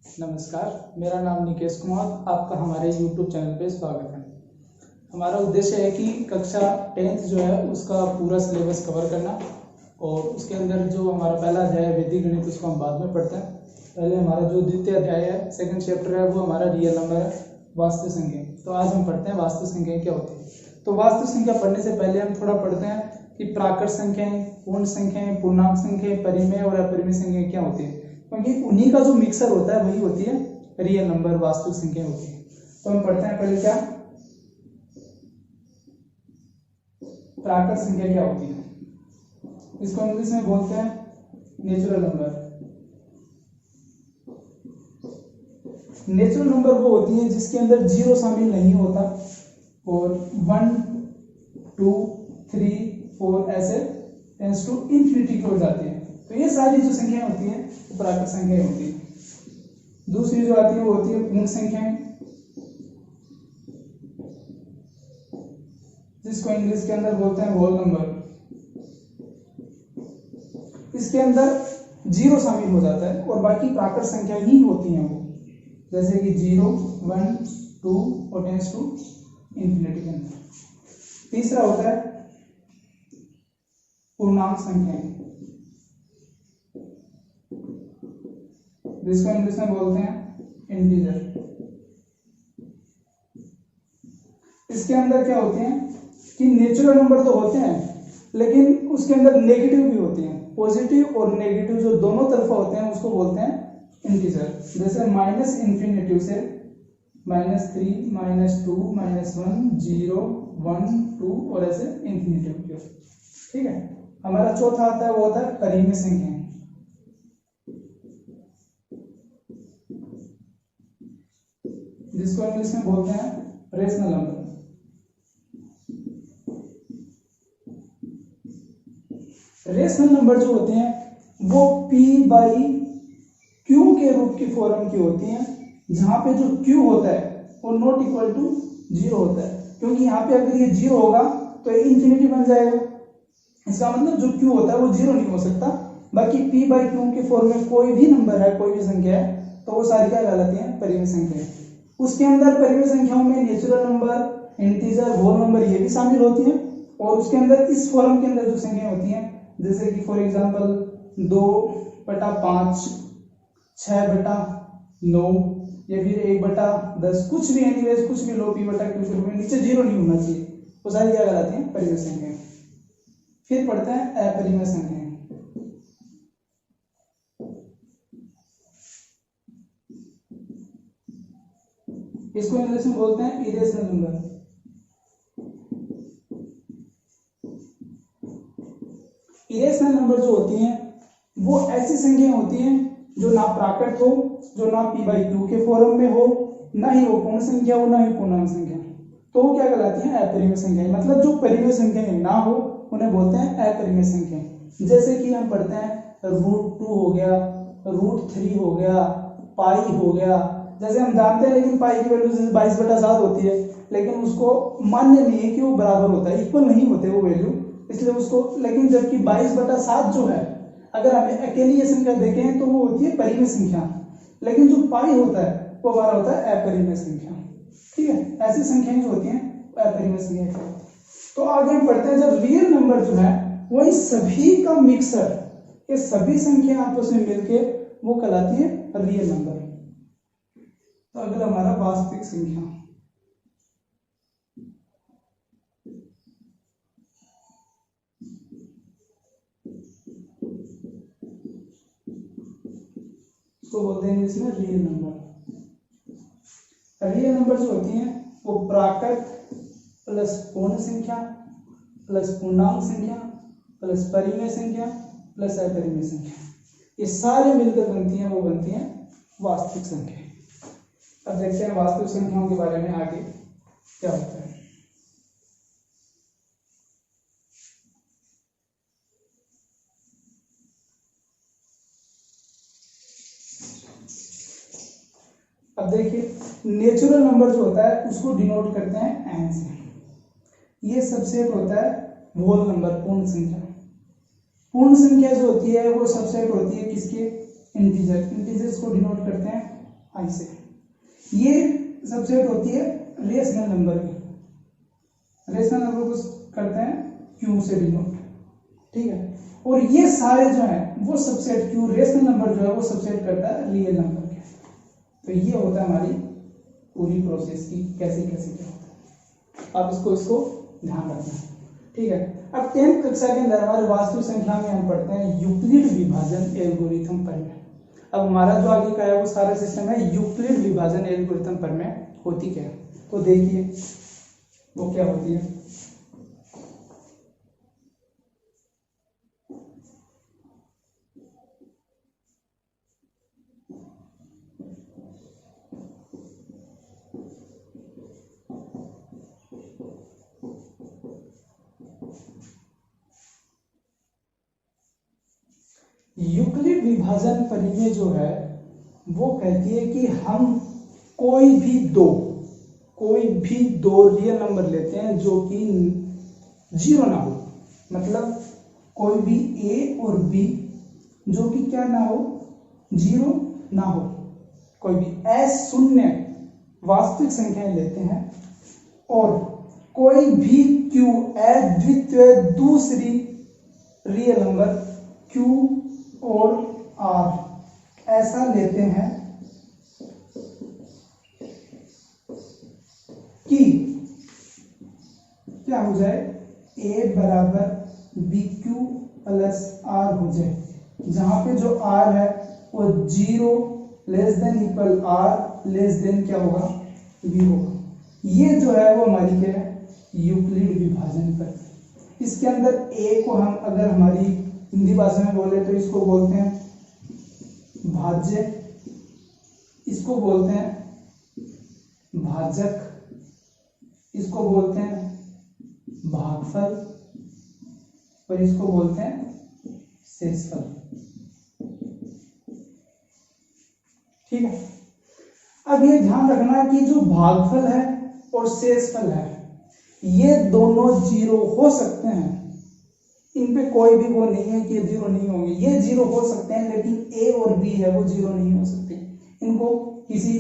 नमस्कार, मेरा नाम निकेश कुमार, आपका हमारे YouTube चैनल पे स्वागत है। हमारा उद्देश्य है कि कक्षा 10th जो है उसका पूरा सिलेबस कवर करना और उसके अंदर जो हमारा पहला अध्याय है वैदिक गणित, उसको हम बाद में पढ़ते हैं। पहले हमारा जो द्वितीय अध्याय है, सेकंड चैप्टर है, वो हमारा रियल नंबर है, वास्तविक संख्या। तो आज हम पढ़ते हैं वास्तविक संख्याएं क्या होती है। तो वास्तविक संख्या पढ़ने से पहले हम थोड़ा पढ़ते हैं कि प्राकृत संख्याएं, पूर्ण संख्याएं, पूर्णांक संख्याएं, परिमेय और अपरिमेय संख्याएं क्या होती है, क्योंकि उन्हीं का जो मिक्सर होता है वही होती है रियल नंबर, वास्तविक संख्या होती है। तो हम पढ़ते हैं पहले क्या प्राकृत संख्या क्या होती है। इसको इंग्लिश में बोलते हैं नेचुरल नंबर। नेचुरल नंबर वो होती है जिसके अंदर जीरो शामिल नहीं होता और 1, 2, 3, 4 ऐसे टेंस टू इंफिनिटी की हो जाती है। तो ये सारी जो संख्याएं होती हैं वो प्राकृत संख्याएं होती है। दूसरी जो आती है वो होती है पूर्ण संख्याएं, जिसको इंग्लिश के अंदर बोलते हैं होल नंबर। इसके अंदर जीरो शामिल हो जाता है और बाकी प्राकृत संख्या ही होती हैं वो, जैसे कि 0, 1, 2 और टेंस टू इंफिनिटी के अंदर। तीसरा होता है पूर्णांक संख्याएं, जिसको इंग्लिश में बोलते हैं इंटीजर। इसके अंदर क्या होते हैं कि नेचुरल नंबर तो होते हैं लेकिन उसके अंदर नेगेटिव भी होते हैं। पॉजिटिव और नेगेटिव जो दोनों तरफा होते हैं उसको बोलते हैं इंटीजर। जैसे माइनस इंफिनिटिव से -3, -2, -1, 0, 1, 2 और ऐसे इंफिनिटिव के। ठीक है। हमारा चौथा आता है वो होता है परिमेय संख्याएं, जिसको इंग्लिश में बोलते हैं रेशनल नंबर। रेशनल नंबर जो होते हैं वो p/q के रूप की फॉर्म की होती हैं, जहां पे जो q होता है वो नॉट इक्वल टू 0 होता है, क्योंकि यहाँ पे अगर ये 0 होगा तो ये इंफिनिटी बन जाएगा। इसका मतलब जो q होता है वो 0 नहीं हो सकता। बाकी p/q के फॉर्म में कोई भी नंबर है, कोई भी संख्या है, तो वो सारी क्या कहलाती हैं, परिमेय संख्या। उसके अंदर परिमेय संख्याओं में natural number, integer, whole number ये भी शामिल होती हैं। और उसके अंदर इस फॉर्म के अंदर जो संख्याएं होती हैं, जैसे कि फॉर एग्जांपल 2/5, 6/9 या फिर 1/10, कुछ भी एनीवेज, कुछ भी लो p/q के रूप में नीचे 0 नहीं होना चाहिए, वो सारी क्या कहलाती हैं, परिमेय संख्याएं। फिर पढ़ते हैं अपरिमेय संख्याएं। इसको इंग्लिश में बोलते हैं इरेशनल नंबर। इरेशनल नंबर जो होती हैं वो ऐसी संख्याएं होती हैं जो ना प्राकृत हो, जो ना p/q के फॉर्म में हो, ना ही वो पूर्ण संख्या हो, ना ही पूर्णांक संख्या। तो वो क्या कहलाती हैं, अपरिमेय संख्याएं। मतलब जो परिमेय संख्याएं ना हो उन्हें बोलते हैं अपरिमेय संख्याएं। जैसे कि हम पढ़ते हैं √2 हो गया, √3 हो गया, पाई हो गया। जैसे हम जानते हैं लेकिन पाई की वैल्यू 22/7 होती है, लेकिन उसको मान्य नहीं है कि वो बराबर होता है, इक्वल नहीं होते वो वैल्यू, इसलिए उसको। लेकिन जबकि 22/7 जो है, अगर हमें अकेली ये संख्या देखें तो वो होती है परिमेय संख्या, लेकिन जो पाई होता है वो हमारा होता है अपरिमेय संख्या। ठीक है। ऐसी संख्याएं जो होती हैं अपरिमेय संख्या। तो आगे हम पढ़ते हैं जब रियल नंबर जो है वो इन सभी का मिक्सर, ये सभी संख्या आपस में मिलके वो कहलाती है रियल नंबर। तो अगला हमारा वास्तविक संख्या। इसको बोलते हैं इसमें रियल नंबर। रियल नंबर जो होती हैं वो प्राकृत प्लस पूर्ण संख्या प्लस पूर्णांक संख्या प्लस परिमेय संख्या प्लस अपरिमेय संख्या, ये सारे मिलकर बनती हैं, वो बनती हैं वास्तविक संख्या। अब देखते हैं वास्तविक संख्याओं के बारे में आगे क्या होता है। अब देखिए नेचुरल नंबर जो होता है उसको डिनोट करते हैं n से। ये सबसेट होता है होल नंबर, पूर्ण संख्या। पूर्ण संख्या जो होती है वो सबसेट होती है किसके, इंटीजर। इंटीजर्स को डिनोट करते हैं आई से। ये सबसेट होती है रेशनल नंबर की। रेशनल नंबर को करते हैं क्यू से डिनोट, ठीक है। और ये सारे जो है वो सबसेट क्यू, रेशनल नंबर जो है वो सबसेट करता है रियल नंबर के। तो ये होता है हमारी पूरी प्रोसेस की कैसे कैसे क्या होता है। आप इसको ध्यान रखना, ठीक है। अब 10th कक्षा के अंदर हमारे वास्तविक संख्या में हम पढ़ते हैं यूक्लिड विभाजन एल्गोरिथम परिमेय। अब हमारा जो आगे का है वो सारा सिस्टम है यूक्लिड विभाजन एल्गोरिथम परिमेय होती क्या है। तो देखिए वो क्या होती है। यूक्लिड विभाजन परिमेय जो है वो कहती है कि हम कोई भी दो रियल नंबर लेते हैं जो कि जीरो ना हो, मतलब कोई भी ए और बी जो कि क्या ना हो, जीरो ना हो, कोई भी अशून्य वास्तविक संख्याएं लेते हैं और कोई भी क्यू अद्वितीय दूसरी रियल नंबर क्यू और आर ऐसा लेते हैं कि क्या हो जाए, ए बराबर बी क्यू प्लस आर हो जाए, जहां पे जो आर है वो zero less than equal R less than क्या होगा, बी होगा। ये जो है वो हमारी क्या है, यूक्लिड विभाजन पर। इसके अंदर ए को हम अगर हमारी हिंदी भाषा में बोले तो इसको बोलते हैं भाज्य, इसको बोलते हैं भाजक, इसको बोलते हैं भागफल और इसको बोलते हैं शेषफल, ठीक है। अब ये ध्यान रखना कि जो भागफल है और शेषफल है ये दोनों जीरो हो सकते हैं, इन पे कोई भी वो नहीं है कि ये जीरो नहीं होंगे, ये जीरो हो सकते हैं लेकिन ए और बी है वो जीरो नहीं हो सकते। इनको किसी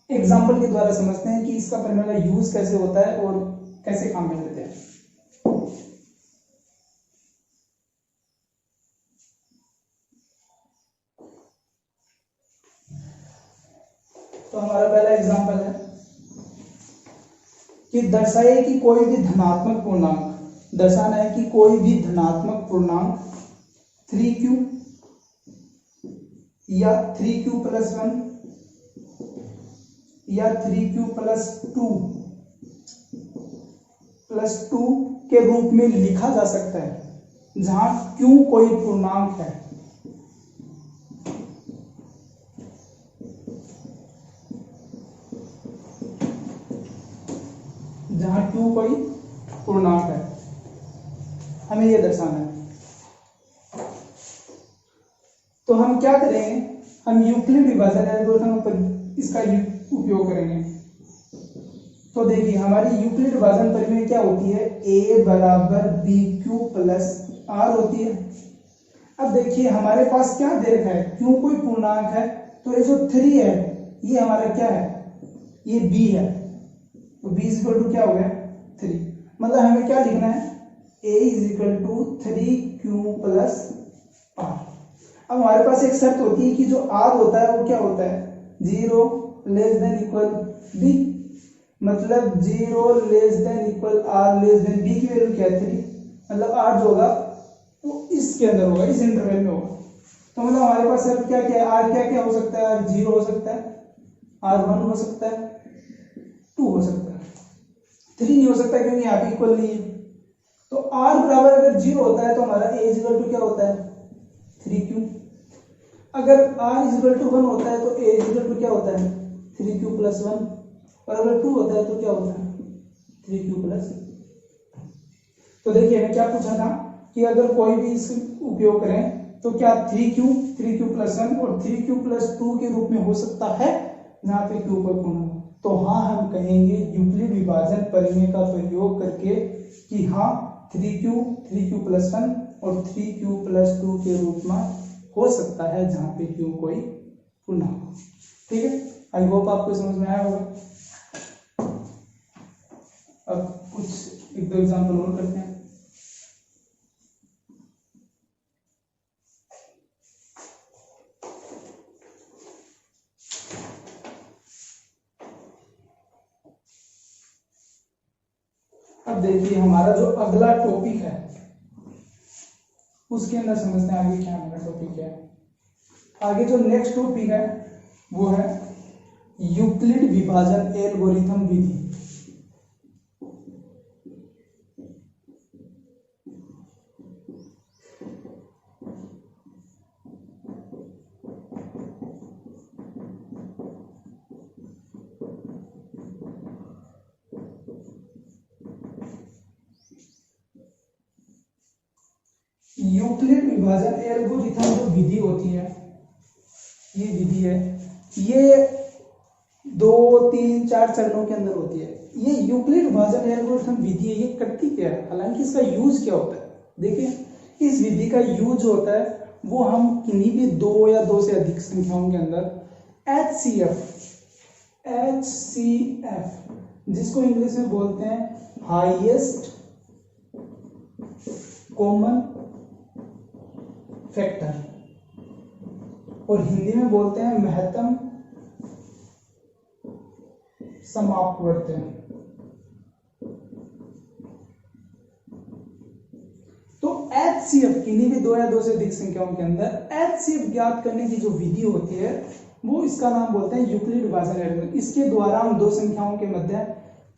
एग्जाम्पल के द्वारा समझते हैं कि इसका परिमेय का यूज कैसे होता है और कैसे काम में लेते हैं। तो हमारा पहला एग्जाम्पल है कि दर्शाइए कि कोई भी धनात्मक पूर्णांक, दर्शाना है कि कोई भी धनात्मक पूर्णांक 3q या 3q प्लस 1 या 3q प्लस 2 के रूप में लिखा जा सकता है, जहां q कोई पूर्णांक है, जहां q कोई पूर्णांक है, हमें यह दर्शाना है। तो हम क्या करेंगे, हम यूक्लिड विभाजन एल्गोरिथम पर इसका उपयोग करेंगे। तो देखिए हमारी यूक्लिड विभाजन परिमेय क्या होती है, a बराबर बी क्यू प्लस आर होती है। अब देखिए हमारे पास क्या दे रखा है, क्यों कोई पूर्णांक है, तो ये जो 3 है ये हमारा क्या है, ये b है, तो b इक्वल टू क्या हो गया 3, मतलब हमें क्या लिखना है, a is equal to 3q plus R. अब हमारे पास एक शर्त होती है कि जो r होता है वो क्या होता है, 0 लेस देन इक्वल b, मतलब 0 less than equal r less than b की वैल्यू क्या है 3, मतलब r जो होगा वो इसके अंदर होगा, इस इंटरवल में होगा। तो मतलब हमारे पास शर्त क्या क्या है, r क्या क्या हो सकता है, r 0 हो सकता है, r 1 हो सकता है, 2 हो सकता है, 3 नहीं हो सकता क्योंकि यहाँ पे इक्वल नहीं है। तो r बराबर अगर 0 होता है तो हमारा a इक्वल टू क्या होता है 3q, अगर r इक्वल टू 1 होता है तो a इक्वल टू क्या होता है 3q प्लस 1, और अगर 2 होता है तो क्या होता है 3q प्लस। तो देखिए हमें क्या पूछा था कि अगर कोई भी इसका उपयोग करें तो क्या 3q प्लस 1 और 3q प्लस 2 के रूप में हो सकता है जहाँ पे q कोई पूर्ण हो। तो हाँ हम कहेंगे यूक्लिड विभाजन परिमेय का प्रयोग करके कि हाँ 3q प्लस 1 और 3q प्लस 2 के रूप में हो सकता है जहाँ पे q कोई पूर्णांक हो। ठीक है, आई होप आपको समझ में आया होगा। अब कुछ एक दो एग्जाम्पल और करते हैं। अब देखिए हमारा जो अगला टॉपिक है उसके अंदर समझते हैं आगे क्या हमारा टॉपिक है। आगे जो नेक्स्ट टॉपिक है वो है यूक्लिड विभाजन एल्गोरिथम विधि। यूक्लिड विभाजन एल्गोरिथम जो विधि होती है, ये विधि है, ये 2, 3, 4 चरणों के अंदर होती है। ये यूक्लिड विभाजन एल्गोरिथम विधि है, ये करती क्या है, हालांकि इसका यूज क्या होता है। देखिए इस विधि का यूज होता है वो हम किन्हीं भी 2 या 2 से अधिक संख्याओं के अंदर HCF जिसको इंग्लिश में बोलते हैं हाईएस्ट कॉमन फैक्टर और हिंदी में बोलते हैं महत्तम समापवर्त्य। तो HCF किन्हीं भी 2 या 2 से अधिक संख्याओं के अंदर HCF ज्ञात करने की जो विधि होती है वो इसका नाम बोलते हैं यूक्लिड विभाजन एल्गोरिथम। इसके द्वारा हम 2 संख्याओं के मध्य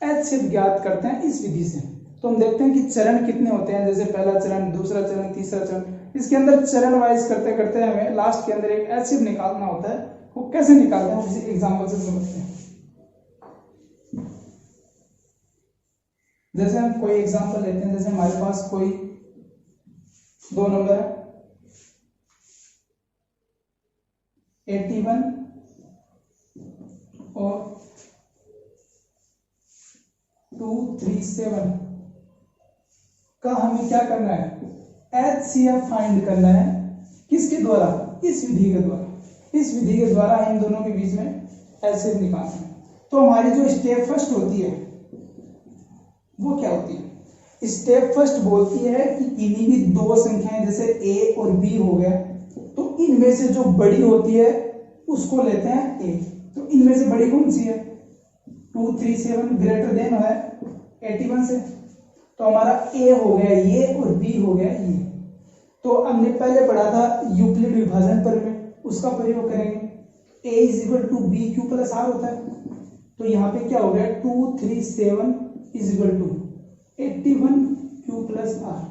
HCF ज्ञात करते हैं इस विधि से। तो हम देखते हैं कि चरण कितने होते हैं, जैसे पहला चरण, दूसरा चरण, तीसरा चरण। इसके अंदर चरण वाइज करते करते हमें लास्ट के अंदर एक HCF निकालना होता है। वो कैसे निकालते हैं किसी एग्जांपल से समझते हैं। जैसे हम कोई एग्जांपल लेते हैं, जैसे हमारे पास कोई 2 नंबर है 81 और 237 का हमें क्या करना है, HCF फाइंड करना है। किसके द्वारा, इस विधि के द्वारा। इस विधि के द्वारा इन दोनों के बीच में HCF निकालना है। तो हमारी जो स्टेप फर्स्ट होती है वो क्या होती है, स्टेप फर्स्ट बोलती है कि किन्हीं भी 2 संख्याएं जैसे A और B हो गया, तो इनमें से जो बड़ी होती है उसको लेते हैं A। तो इनमें से बड़ी कौन सी है, 237 ग्रेटर देन है 81 से, तो हमारा A हो गया ये और B हो गया ये। तो हमने पहले पढ़ा था यूक्लिड विभाजन पर में, उसका प्रयोग करेंगे। A is to B Q plus R होता है। तो यहाँ पे क्या हो गया, 237 is equal to 81 Q plus R.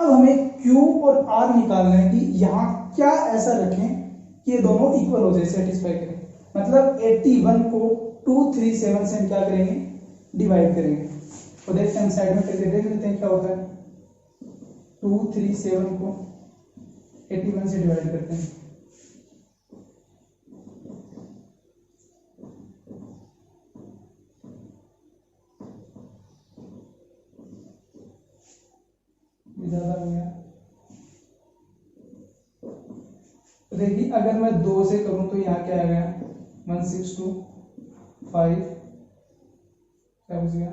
अब हमें क्यू और आर निकालना है कि यहाँ क्या ऐसा रखें कि ये दोनों इक्वल हो जाए, सेटिस्फाई करें। मतलब 81 को 237 से हम क्या करेंगे, डिवाइड करेंगे। तो देखते हैं हम साइड में करके देख लेते हैं क्या होता है। 237 को 81 से डिवाइड करते हैं। ज्यादा हो गया। तो देखिए अगर मैं 2 से करूं तो यहाँ क्या आ गया, 1625 क्या बच गया,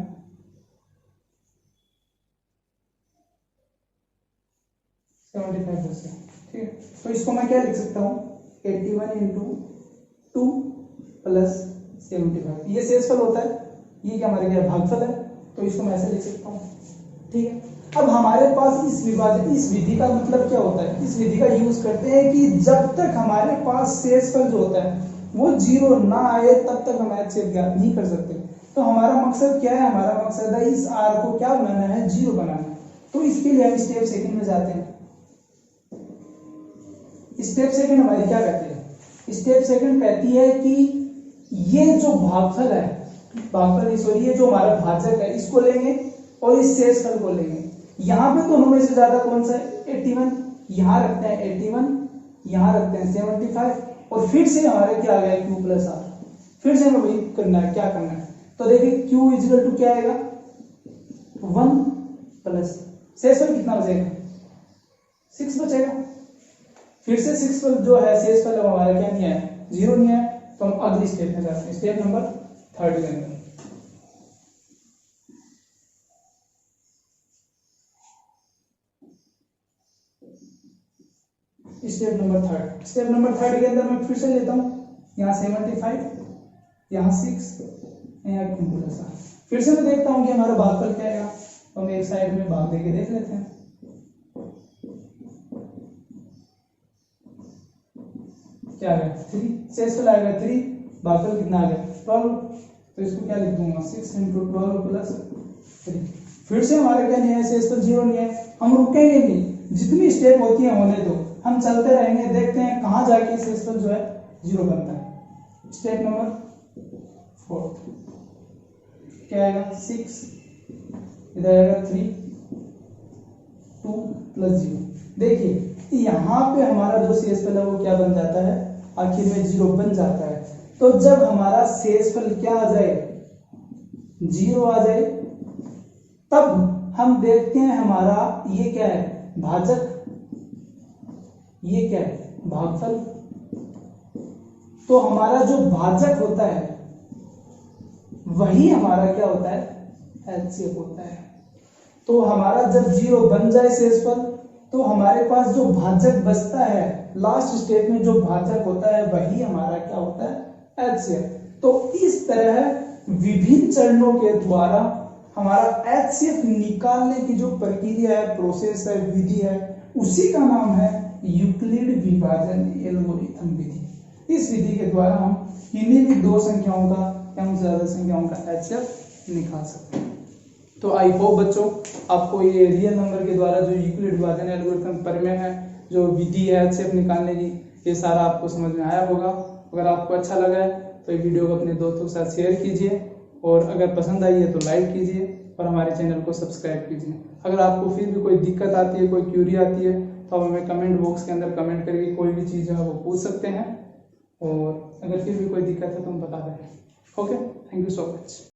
75 बच गया। ठीक है, तो इसको मैं क्या लिख सकता हूँ, 81 इंटू 2 प्लस 75। ये शेषफल होता है, ये क्या हमारे क्या भागफल है, तो इसको मैं ऐसे लिख सकता हूँ। ठीक है, अब हमारे पास इस विभाजन, इस विधि का मतलब क्या होता है, इस विधि का यूज करते हैं कि जब तक हमारे पास शेषफल जो होता है वो 0 ना आए तब तक हम HCF ज्ञात नहीं कर सकते। तो हमारा मकसद क्या है, हमारा मकसद है इस R को क्या बनाना है, 0 बनाना है। तो इसके लिए हम स्टेप सेकंड में जाते हैं। स्टेप सेकंड हमारी क्या कहती है, स्टेप सेकंड कहती है कि ये जो भागफल है, भागफल सॉरी, ये जो हमारा भाजक है इसको लेंगे और इस शेषफल को लेंगे। यहाँ पे दोनों में से ज्यादा कौन सा है, 81। यहाँ रखते हैं 81, यहाँ रखते हैं 75 और फिर से हमारे क्या आ गया, Q प्लस आर। फिर से हमें वही करना है, क्या करना है, तो देखिए Q इजिकल टू क्या आएगा, 1 प्लस शेषफल कितना बचेगा, 6 बचेगा। फिर से 6 जो है शेषफल हमारा क्या नहीं आया, 0 नहीं आया। तो हम अगली स्टेप में जाते हैं, स्टेप नंबर 3 के अंदर। स्टेप नंबर 3 के अंदर मैं फिर से लेता हूँ, यहाँ 75, यहाँ 6, यहाँ पूरा सा। फिर से मैं देखता हूँ कि हमारा भागफल क्या आएगा, तो हम एक साइड में भाग देके देख लेते हैं। क्या आ गया 3, शेषफल आएगा 3, भागफल कितना आ गया 12, तो इसको क्या लिख दूंगा 6 × 12 + 3। फिर से हमारा क्या नहीं है, शेषफल 0 नहीं है, हम रुकेंगे नहीं, जितनी स्टेप होती है होने दो, हम चलते रहेंगे, देखते हैं कहाँ जाके शेषफल जो है 0 बनता है। स्टेप नंबर 4 क्या आएगा 6, इधर आएगा 3, 2 + 0। देखिए यहाँ पे हमारा जो शेषफल है वो क्या बन जाता है, आखिर में 0 बन जाता है। तो जब हमारा शेषफल क्या आ जाए 0 आ जाए, तब हम देखते हैं हमारा ये क्या है भाजक, ये क्या है भागफल। तो हमारा जो भाजक होता है वही हमारा क्या होता है एचसीएफ होता है। तो हमारा जब 0 बन जाए शेषफल, तो हमारे पास जो भाजक बचता है लास्ट स्टेप में, जो भाजक होता है वही हमारा क्या होता है एचसीएफ। तो इस तरह विभिन्न चरणों के द्वारा हमारा एचसीएफ निकालने की जो प्रक्रिया है, प्रोसेस है, विधि है, उसी का नाम है यूक्लिड विभाजन एल्गोरिथम विधि। इस विधि के द्वारा हम किन्हीं भी दो संख्याओं का या उनसे ज्यादा संख्याओं का एचसीएफ निकाल सकते हैं। तो आई होप बच्चों आपको ये रियल नंबर के द्वारा जो यूक्लिड विभाजन एल्गोरिथम प्रमेय है, जो विधि है एचसीएफ निकालने की, ये सारा आपको समझ में आया होगा। अगर आपको अच्छा लगा है तो ये वीडियो को अपने दोस्तों के साथ शेयर कीजिए, और अगर पसंद आई है तो लाइक कीजिए और हमारे चैनल को सब्सक्राइब कीजिए। अगर आपको फिर भी कोई दिक्कत आती है, कोई क्यूरी आती है, तो आप हमें कमेंट बॉक्स के अंदर कमेंट करके कोई भी चीज़ है वो पूछ सकते हैं, और अगर फिर भी कोई दिक्कत है तो हम बता दें। Okay, thank you so much.